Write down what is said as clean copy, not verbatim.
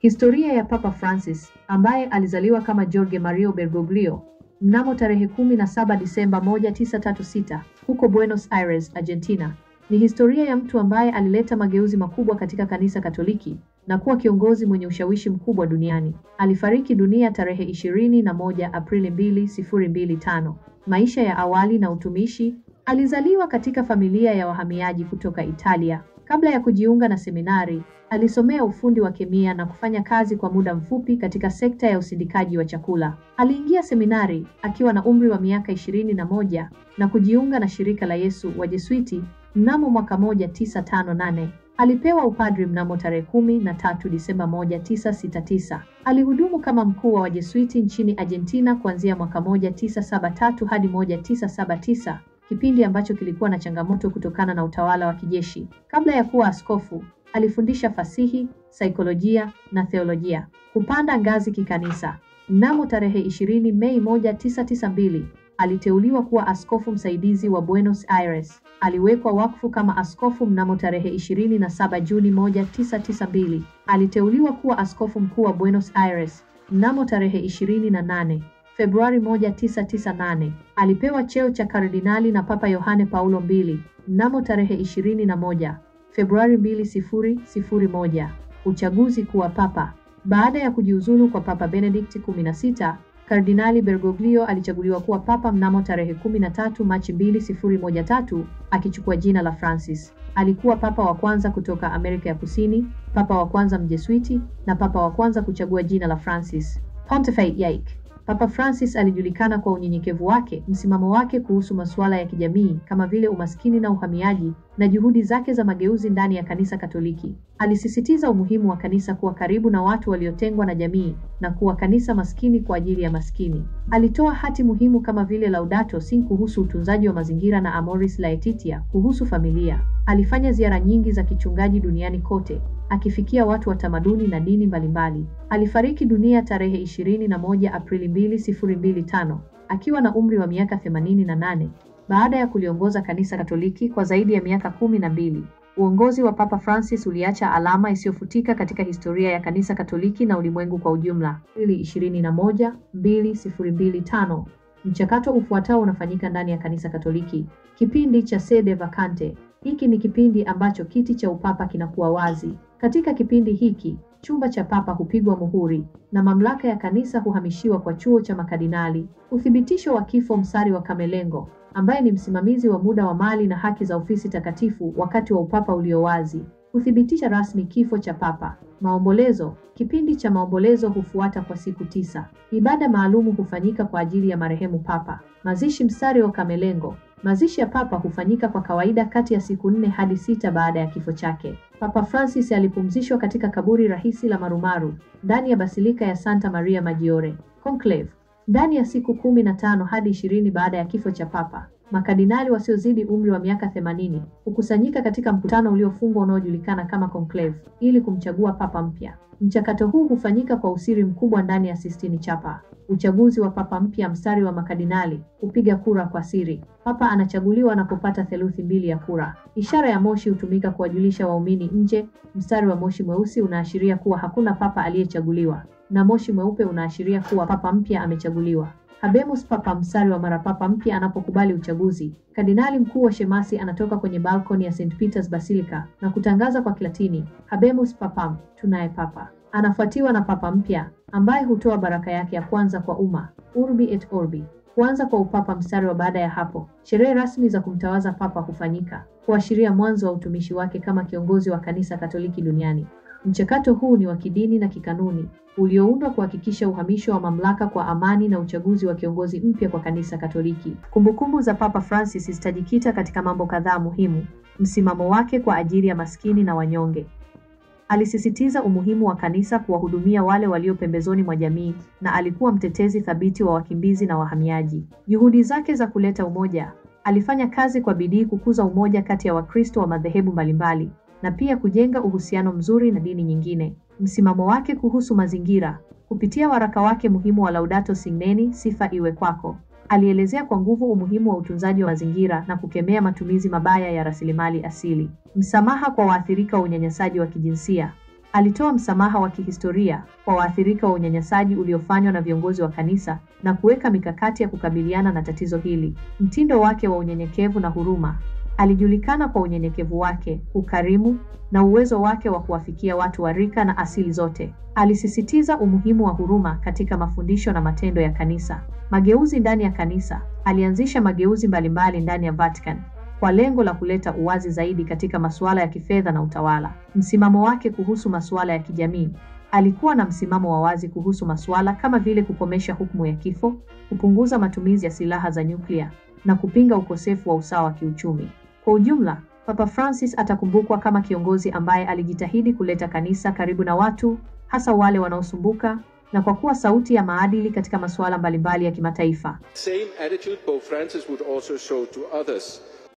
Historia ya Papa Francis, ambaye alizaliwa kama Jorge Mario Bergoglio mnamo tarehe 17 Disemba 1936 huko Buenos Aires, Argentina, ni historia ya mtu ambaye alileta mageuzi makubwa katika kanisa Katoliki na kuwa kiongozi mwenye ushawishi mkubwa duniani. Alifariki dunia tarehe 21 Aprili 2025. Maisha ya awali na utumishi. Alizaliwa katika familia ya wahamiaji kutoka Italia. Kabla ya kujiunga na seminari, alisomea ufundi wa kemia na kufanya kazi kwa muda mfupi katika sekta ya usindikaji wa chakula. Aliingia seminari akiwa na umri wa miaka 21 na kujiunga na shirika la Yesu wa Jesuiti mnamo mwaka 1958. Alipewa upadri mnamo tarehe 13 Disemba 1969. Alihudumu kama mkuu wa Wajesuiti nchini Argentina kuanzia mwaka 1973 hadi 1979. Kipindi ambacho kilikuwa na changamoto kutokana na utawala wa kijeshi. Kabla ya kuwa askofu, alifundisha fasihi, saikolojia na theolojia. Kupanda ngazi kikanisa. Mnamo tarehe 20 Mei 1992, aliteuliwa kuwa askofu msaidizi wa Buenos Aires. Aliwekwa wakfu kama askofu mnamo tarehe 27 Juni 1992. Aliteuliwa kuwa askofu mkuu wa Buenos Aires mnamo tarehe 28 Februari 1998. Alipewa cheo cha kardinali na Papa Yohane Paulo II mnamo tarehe 21 Februari 2001. Uchaguzi kuwa papa. Baada ya kujiuzulu kwa Papa Benedict XVI, Kardinali Bergoglio alichaguliwa kuwa papa mnamo tarehe 13 Machi 2013, akichukua jina la Francis. Alikuwa papa wa kwanza kutoka Amerika ya Kusini, papa wa kwanza Mjesuiti na papa wa kwanza kuchagua jina la Francis. Pontificate yake. Papa Francis alijulikana kwa unyenyekevu wake, msimamo wake kuhusu masuala ya kijamii kama vile umaskini na uhamiaji, na juhudi zake za mageuzi ndani ya kanisa Katoliki. Alisisitiza umuhimu wa kanisa kuwa karibu na watu waliotengwa na jamii na kuwa kanisa maskini kwa ajili ya maskini. Alitoa hati muhimu kama vile Laudato Si kuhusu utunzaji wa mazingira na Amoris Laetitia kuhusu familia. Alifanya ziara nyingi za kichungaji duniani kote, akifikia watu wa tamaduni na dini mbalimbali. Alifariki dunia tarehe 21 Aprili 2025 akiwa na umri wa miaka 88 baada ya kuliongoza kanisa Katoliki kwa zaidi ya miaka 12. Uongozi wa Papa Francis uliacha alama isiyofutika katika historia ya kanisa Katoliki na ulimwengu kwa ujumla. 2025. Mchakato ufuatao unafanyika ndani ya kanisa Katoliki. Kipindi cha sede vacante. Hiki ni kipindi ambacho kiti cha upapa kinakuwa wazi. Katika kipindi hiki, chumba cha papa hupigwa muhuri na mamlaka ya kanisa huhamishiwa kwa chuo cha makardinali. Uthibitisho wa kifo. Msari wa Camerlengo, ambaye ni msimamizi wa muda wa mali na haki za ofisi takatifu wakati wa upapa ulio wazi, huthibitisha rasmi kifo cha papa. Maombolezo. Kipindi cha maombolezo hufuata kwa siku 9. Ibada maalumu hufanyika kwa ajili ya marehemu papa. Mazishi. Msari wa Camerlengo. Mazishi ya papa hufanyika kwa kawaida kati ya siku 4 hadi 6 baada ya kifo chake. Papa Francis alipumzishwa katika kaburi rahisi la marumaru ndani ya Basilika ya Santa Maria Maggiore. Conclave. Ndani ya siku 15 hadi 20 baada ya kifo cha papa, makardinali wasiozidi umri wa miaka 80 hukusanyika katika mkutano uliofungwa unaojulikana kama conclave ili kumchagua papa mpya. Mchakato huu hufanyika kwa usiri mkubwa ndani ya Sistine Chapel. Uchaguzi wa papa mpya. Mstari wa makardinali hupiga kura kwa siri. Papa anachaguliwa anapopata theluthi 2 ya kura. Ishara ya moshi hutumika kuwajulisha waumini nje. Mstari wa moshi mweusi unaashiria kuwa hakuna papa aliyechaguliwa, na moshi mweupe unaashiria kuwa papa mpya amechaguliwa. Habemus Papa. Mstari wa mara papa mpya anapokubali uchaguzi, kardinali mkuu wa shemasi anatoka kwenye balkoni ya St. Peter's Basilica na kutangaza kwa Kilatini, Habemus Papam, tunaye papa. Anafuatiwa na papa mpya ambaye hutoa baraka yake ya kwanza kwa umma, Urbi et Orbi. Kuanza kwa upapa. Mstari wa baada ya hapo, sherehe rasmi za kumtawaza papa hufanyika, kuashiria mwanzo wa utumishi wake kama kiongozi wa kanisa Katoliki duniani. Mchakato huu ni wa kidini na kikanuni, ulioundwa kuhakikisha uhamisho wa mamlaka kwa amani na uchaguzi wa kiongozi mpya kwa kanisa Katoliki. Kumbukumbu za Papa Francis zitajikita katika mambo kadhaa muhimu. Msimamo wake kwa ajili ya maskini na wanyonge. Alisisitiza umuhimu wa kanisa kuwahudumia wale walio pembezoni mwa jamii na alikuwa mtetezi thabiti wa wakimbizi na wahamiaji. Juhudi zake za kuleta umoja. Alifanya kazi kwa bidii kukuza umoja kati ya Wakristo wa madhehebu mbalimbali na pia kujenga uhusiano mzuri na dini nyingine. Msimamo wake kuhusu mazingira. Kupitia waraka wake muhimu wa Laudato Si, sifa iwe kwako, alielezea kwa nguvu umuhimu wa utunzaji wa mazingira na kukemea matumizi mabaya ya rasilimali asili. Msamaha kwa waathirika wa unyanyasaji wa kijinsia. Alitoa msamaha wa kihistoria kwa waathirika wa unyanyasaji uliofanywa na viongozi wa kanisa na kuweka mikakati ya kukabiliana na tatizo hili. Mtindo wake wa unyenyekevu na huruma. Alijulikana kwa unyenyekevu wake, ukarimu na uwezo wake wa kuwafikia watu wa rika na asili zote. Alisisitiza umuhimu wa huruma katika mafundisho na matendo ya kanisa. Mageuzi ndani ya kanisa. Alianzisha mageuzi mbalimbali ndani ya Vatican kwa lengo la kuleta uwazi zaidi katika masuala ya kifedha na utawala. Msimamo wake kuhusu masuala ya kijamii. Alikuwa na msimamo wa wazi kuhusu masuala kama vile kukomesha hukumu ya kifo, kupunguza matumizi ya silaha za nyuklia na kupinga ukosefu wa usawa wa kiuchumi. Kwa ujumla, Papa Francis atakumbukwa kama kiongozi ambaye alijitahidi kuleta kanisa karibu na watu, hasa wale wanaosumbuka, na kwa kuwa sauti ya maadili katika masuala mbalimbali ya kimataifa. Same attitude Pope Francis would also show to others.